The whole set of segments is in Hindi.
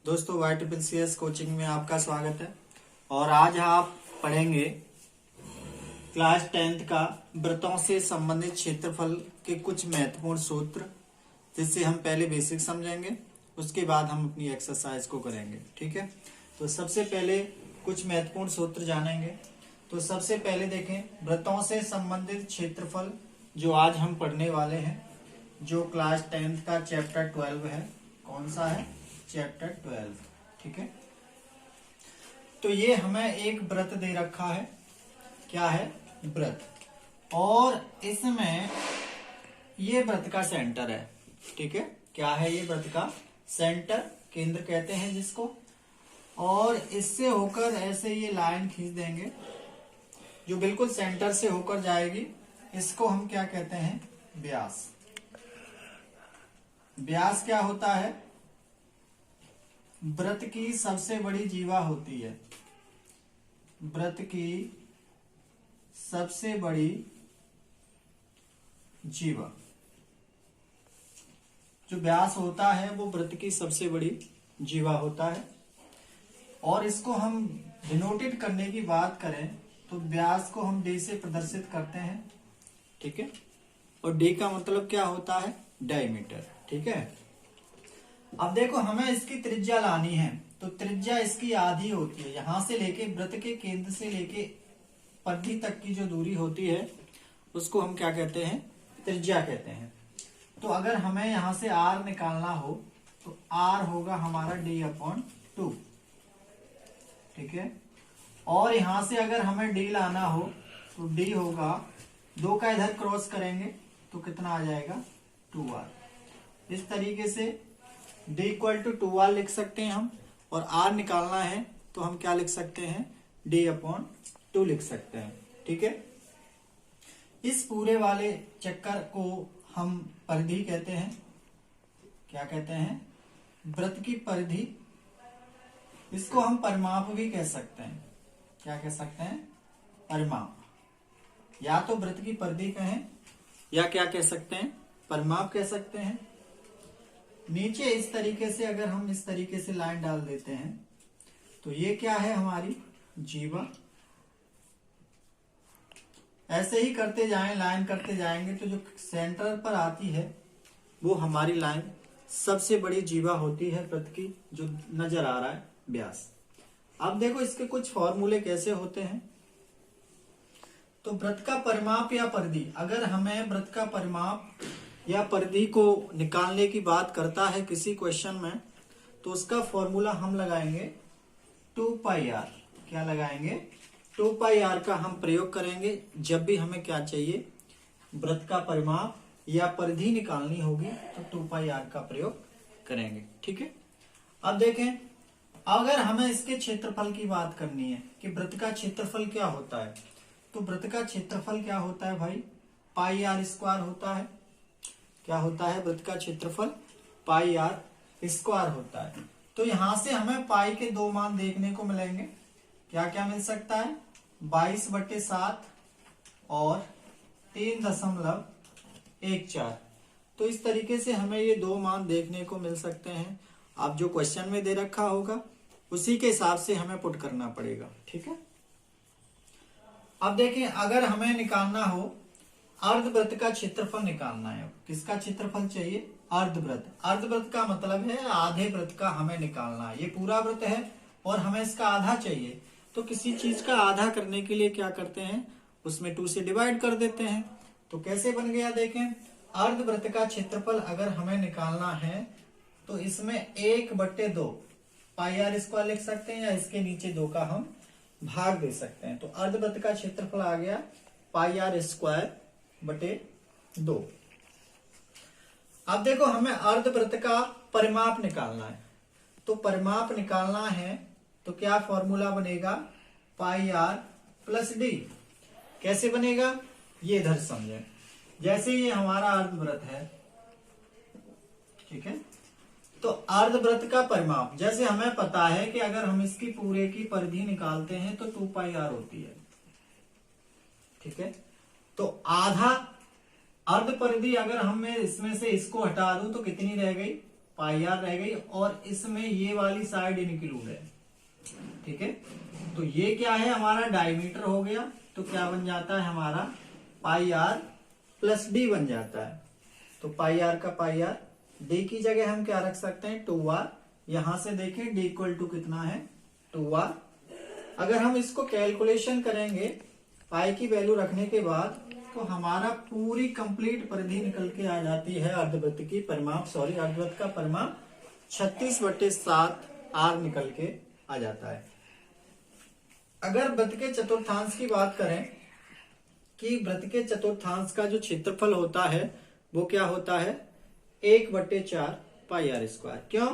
दोस्तों YCCS कोचिंग में आपका स्वागत है। और आज आप पढ़ेंगे क्लास 10th का वृत्तों से संबंधित क्षेत्रफल के कुछ महत्वपूर्ण सूत्र, जिससे हम पहले बेसिक समझेंगे, उसके बाद हम अपनी एक्सरसाइज को करेंगे। ठीक है, तो सबसे पहले कुछ महत्वपूर्ण सूत्र जानेंगे। तो सबसे पहले देखें वृत्तों से संबंधित क्षेत्रफल, जो आज हम पढ़ने वाले हैं, जो क्लास 10th का चैप्टर 12 है। कौन सा है? चैप्टर 12। ठीक है, तो ये हमें एक वृत्त दे रखा है। क्या है? वृत्त। और इसमें ये वृत्त का सेंटर है। ठीक है, क्या है? ये वृत्त का सेंटर, केंद्र कहते हैं जिसको। और इससे होकर ऐसे ये लाइन खींच देंगे जो बिल्कुल सेंटर से होकर जाएगी। इसको हम क्या कहते हैं? व्यास। व्यास क्या होता है? वृत्त की सबसे बड़ी जीवा होती है। वृत्त की सबसे बड़ी जीवा, जो व्यास होता है वो वृत्त की सबसे बड़ी जीवा होता है। और इसको हम डिनोटेड करने की बात करें तो व्यास को हम डी से प्रदर्शित करते हैं। ठीक है, और डी का मतलब क्या होता है? डायमीटर। ठीक है, अब देखो हमें इसकी त्रिज्या लानी है, तो त्रिज्या इसकी आधी होती है। यहां से लेके वृत्त के केंद्र से लेके परिधि तक की जो दूरी होती है उसको हम क्या कहते हैं? त्रिज्या कहते हैं। तो अगर हमें यहां से r निकालना हो तो r होगा हमारा d/2। ठीक है, और यहां से अगर हमें d लाना हो तो d होगा, 2 का इधर क्रॉस करेंगे तो कितना आ जाएगा? 2r। इस तरीके से d = 2r लिख सकते हैं हम। और r निकालना है तो हम क्या लिख सकते हैं? d/2 लिख सकते हैं। ठीक है, इस पूरे वाले चक्कर को हम परिधि कहते हैं। क्या कहते हैं? वृत्त की परिधि। इसको हम परिमाप भी कह सकते हैं। क्या कह सकते हैं? परिमाप। या तो वृत्त की परिधि कहें या क्या कह सकते हैं? परिमाप कह सकते हैं। नीचे इस तरीके से अगर हम इस तरीके से लाइन डाल देते हैं तो ये क्या है? हमारी जीवा। ऐसे ही करते जाएं, लाइन करते जाएंगे तो जो सेंटर पर आती है वो हमारी लाइन सबसे बड़ी जीवा होती है वृत्त की, जो नजर आ रहा है व्यास। अब देखो इसके कुछ फॉर्मूले कैसे होते हैं। तो वृत्त का परिमाप या परिधि, अगर हमें वृत्त का परिमाप या परिधि को निकालने की बात करता है किसी क्वेश्चन में, तो उसका फॉर्मूला हम लगाएंगे 2πr। क्या लगाएंगे? 2πr का हम प्रयोग करेंगे जब भी हमें क्या चाहिए? वृत्त का परिमाप या परिधि निकालनी होगी तो 2πr का प्रयोग करेंगे। ठीक है, अब देखें अगर हमें इसके क्षेत्रफल की बात करनी है कि वृत्त का क्षेत्रफल क्या होता है, तो वृत्त का क्षेत्रफल क्या होता है भाई? πr² होता है। क्या होता है? वृत्त का क्षेत्रफल πr² होता है। तो यहां से हमें पाई के 2 मान देखने को मिलेंगे। क्या क्या मिल सकता है? 22/7 और 3.14। तो इस तरीके से हमें ये 2 मान देखने को मिल सकते हैं। अब जो क्वेश्चन में दे रखा होगा उसी के हिसाब से हमें पुट करना पड़ेगा। ठीक है, अब देखें अगर हमें निकालना हो अर्धवृत्त का क्षेत्रफल निकालना है। किसका क्षेत्रफल चाहिए? अर्धवृत्त। अर्धवृत्त का मतलब है आधे वृत्त का हमें निकालना है। ये पूरा वृत्त है और हमें इसका आधा चाहिए, तो किसी चीज का आधा करने के लिए क्या करते हैं? उसमें 2 से डिवाइड कर देते हैं। तो कैसे बन गया? देखें अर्धवृत्त का क्षेत्रफल अगर हमें निकालना है तो इसमें 1/2 πr² लिख सकते हैं, या इसके नीचे 2 का हम भाग दे सकते हैं। तो अर्धवृत्त का क्षेत्रफल आ गया πr²/2। अब देखो हमें अर्धवृत्त का परिमाप निकालना है। तो परिमाप निकालना है तो क्या फॉर्मूला बनेगा? πr+d। कैसे बनेगा ये इधर समझें। जैसे ये हमारा अर्धवृत्त है, ठीक है, तो अर्धवृत्त का परिमाप, जैसे हमें पता है कि अगर हम इसकी पूरे की परिधि निकालते हैं तो 2πr होती है। ठीक है, तो आधा अर्ध परिधि अगर हमें इसमें से इसको हटा दूं तो कितनी रह गई? पाई आर रह गई, और इसमें ये वाली साइड इंक्लूड है। ठीक है, तो ये क्या है, हमारा डायमीटर हो गया, तो क्या बन जाता है हमारा पाई आर प्लस डी बन जाता है। तो पाई आर का पाई आर, डी की जगह हम क्या रख सकते हैं 2r। यहां से देखें डी इक्वल टू कितना है 2r। अगर हम इसको कैलकुलेशन करेंगे पाई की वैल्यू रखने के बाद, तो हमारा पूरी कंप्लीट परिधि निकल के आ जाती है अर्धवृत्त की परिमाप, अर्धवृत्त का परिमाप 36/7 आर निकल के आ जाता है। अगर वृत्त के चतुर्थांश की बात करें कि वृत्त के चतुर्थांश का जो क्षेत्रफल होता है वो क्या होता है 1/4 पाई आर स्क्वायर। क्यों,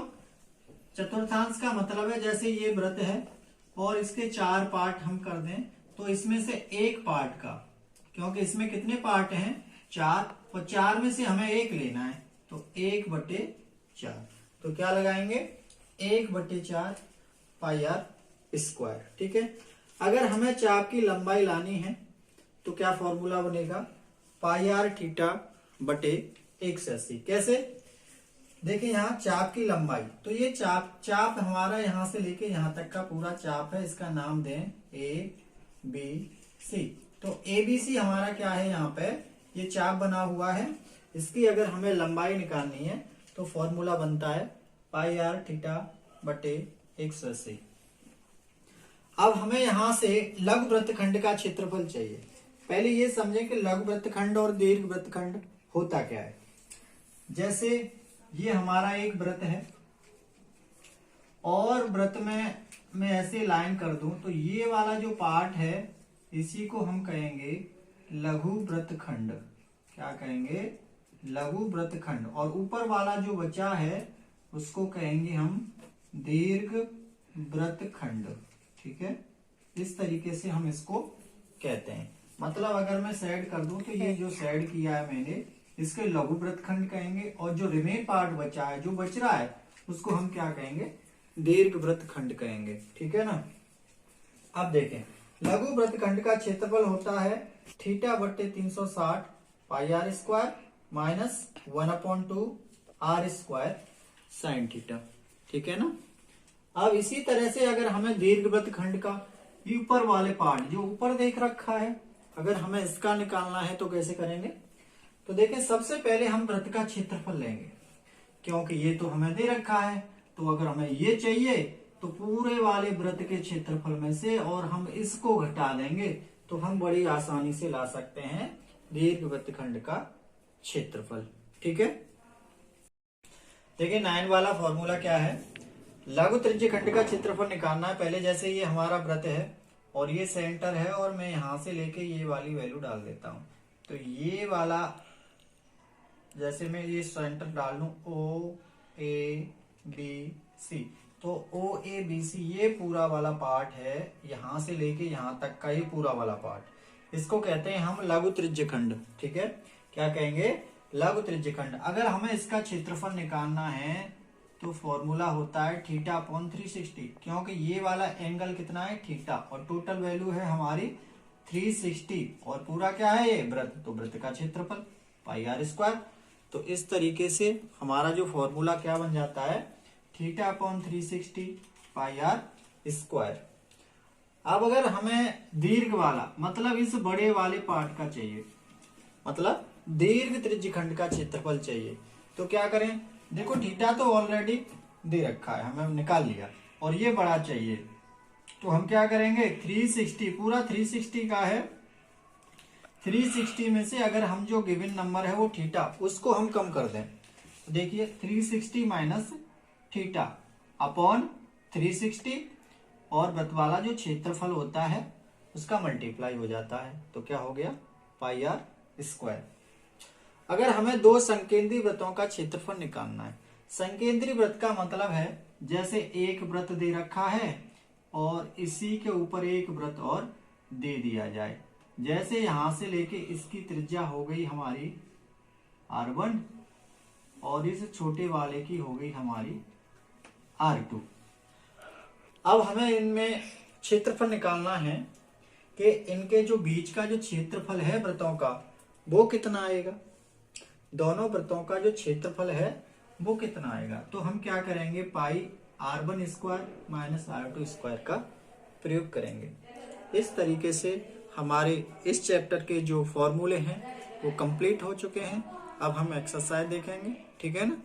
चतुर्थांश का मतलब है जैसे ये वृत्त है और इसके 4 पार्ट हम कर दें, तो इसमें से एक पार्ट का, क्योंकि इसमें कितने पार्ट हैं 4, और 4 में से हमें एक लेना है, तो 1/4, तो क्या लगाएंगे 1/4 पाई आर स्क्वायर। ठीक है, अगर हमें चाप की लंबाई लानी है तो क्या फॉर्मूला बनेगा पाई आर थीटा बटे 180। कैसे, देखिए यहाँ चाप की लंबाई, तो ये चाप हमारा यहां से लेके यहां तक का पूरा चाप है, इसका नाम दें ए बी सी। तो ए बी सी हमारा क्या है, यहाँ पे ये चाप बना हुआ है, इसकी अगर हमें लंबाई निकालनी है तो फॉर्मूला बनता है पाई आर थीटा बटे 180। अब हमें यहां से लघु वृत्तखंड का क्षेत्रफल चाहिए। पहले ये समझें कि लघु वृत्तखंड और दीर्घ वृत्तखंड होता क्या है। जैसे ये हमारा एक वृत्त है और वृत्त में मैं ऐसे लाइन कर दूं, तो ये वाला जो पार्ट है इसी को हम कहेंगे लघु वृत्तखंड। क्या कहेंगे, लघु वृत्तखंड। और ऊपर वाला जो बचा है उसको कहेंगे हम दीर्घ वृत्तखंड। ठीक है, इस तरीके से हम इसको कहते हैं। मतलब अगर मैं सेड कर दूं, तो ये जो सेड किया है मैंने, इसके लघु वृत्तखंड कहेंगे, और जो रिमेन पार्ट बचा है, जो बच रहा है, उसको हम क्या कहेंगे दीर्घ वृत्तखंड कहेंगे। ठीक है ना। अब देखें, लघु वृत्तखंड का क्षेत्रफल होता है थीटा बट्टे 360 pi r square minus 1/2 r square sine theta. ठीक है ना। अब इसी तरह से अगर हमें दीर्घ वृत्तखंड का ऊपर वाले पार्ट जो ऊपर देख रखा है, अगर हमें इसका निकालना है तो कैसे करेंगे, तो देखें सबसे पहले हम वृत्त का क्षेत्रफल लेंगे, क्योंकि ये तो हमें दे रखा है। तो अगर हमें ये चाहिए तो पूरे वाले वृत्त के क्षेत्रफल में से और हम इसको घटा देंगे, तो हम बड़ी आसानी से ला सकते हैं दीर्घ वृत्तखंड का क्षेत्रफल। ठीक है, देखिए 9 वाला फॉर्मूला क्या है, लघु त्रिज्यखंड का क्षेत्रफल निकालना है। पहले जैसे ये हमारा वृत्त है और ये सेंटर है, और मैं यहां से लेके ये वाली वैल्यू डाल देता हूं, तो ये वाला जैसे मैं ये सेंटर डाल लू ओ ए बी सी, तो ओ ए बी सी ये पूरा वाला पार्ट है, यहां से लेके यहां तक का ये पूरा वाला पार्ट, इसको कहते हैं हम लघु त्रिज्यखंड। ठीक है, क्या कहेंगे लघु त्रिज्यखंड। अगर हमें इसका क्षेत्रफल निकालना है तो फॉर्मूला होता है थीटा अपॉन 360, क्योंकि ये वाला एंगल कितना है थीटा, और टोटल वैल्यू है हमारी 360, और पूरा क्या है ये वृत्त, तो वृत्त का क्षेत्रफल पाई आर स्क्वायर। तो इस तरीके से हमारा जो फॉर्मूला क्या बन जाता है theta upon 360 pi r square. अब अगर हमें दीर्घ वाला मतलब इस बड़े वाले पार्ट का चाहिए, मतलब दीर्घ त्रिज्यखंड का क्षेत्रफल चाहिए, तो क्या करें, देखो थीटा तो ऑलरेडी दे रखा है, हमें निकाल लिया, और ये बड़ा चाहिए, तो हम क्या करेंगे 360, पूरा 360 का है, 360 में से अगर हम जो गिवन नंबर है वो थीटा, उसको हम कम कर दें, तो देखिए 360 माइनस थीटा अपॉन 360, और वृत्त वाला जो क्षेत्रफल होता है उसका मल्टीप्लाई हो जाता है, तो क्या हो गया पाई आर स्क्वायर। अगर हमें दो संकेंद्रीय वृत्तों का क्षेत्रफल निकालना है, संकेंद्रीय वृत्त का मतलब है जैसे एक वृत्त दे रखा है और इसी के ऊपर एक वृत्त और दे दिया जाए, जैसे यहां से लेके इसकी त्रिज्या हो गई हमारी r1 और इस छोटे वाले की हो गई हमारी r2। अब हमें इनमें क्षेत्रफल निकालना है कि इनके जो बीच का जो क्षेत्रफल है वृत्तों का वो कितना आएगा। दोनों वृत्तों का जो क्षेत्रफल है वो कितना आएगा। तो हम क्या करेंगे, पाई r1 square minus r2 square का प्रयोग करेंगे। इस तरीके से हमारे इस चैप्टर के जो फॉर्मूले हैं वो कंप्लीट हो चुके हैं। अब हम एक्सरसाइज देखेंगे, ठीक है ना।